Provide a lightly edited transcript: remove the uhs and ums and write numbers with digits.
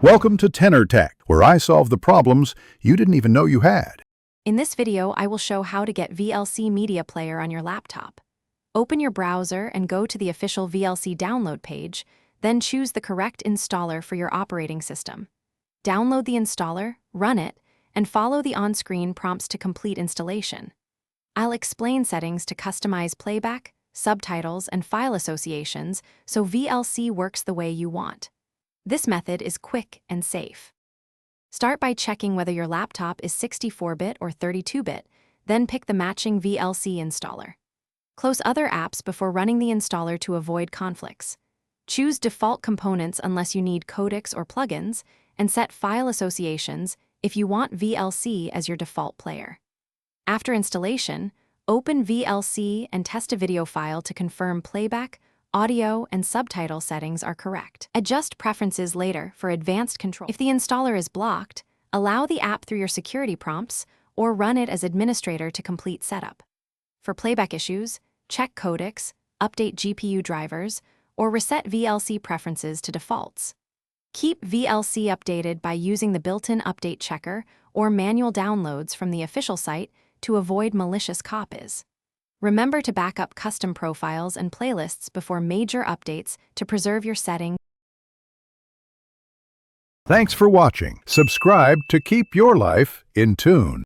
Welcome to Tenor Tech, where I solve the problems you didn't even know you had. In this video, I will show how to get VLC Media Player on your laptop. Open your browser and go to the official VLC download page, then choose the correct installer for your operating system. Download the installer, run it, and follow the on-screen prompts to complete installation. I'll explain settings to customize playback, subtitles, and file associations so VLC works the way you want. This method is quick and safe. Start by checking whether your laptop is 64-bit or 32-bit, then pick the matching VLC installer. Close other apps before running the installer to avoid conflicts. Choose default components unless you need codecs or plugins, and set file associations if you want VLC as your default player. After installation, open VLC and test a video file to confirm playback, audio, and subtitle settings are correct. Adjust preferences later for advanced control. If the installer is blocked, allow the app through your security prompts or run it as administrator to complete setup. For playback issues, check codecs, update GPU drivers, or reset VLC preferences to defaults. Keep VLC updated by using the built-in update checker or manual downloads from the official site to avoid malicious copies. Remember to back up custom profiles and playlists before major updates to preserve your settings. Thanks for watching. Subscribe to keep your life in tune.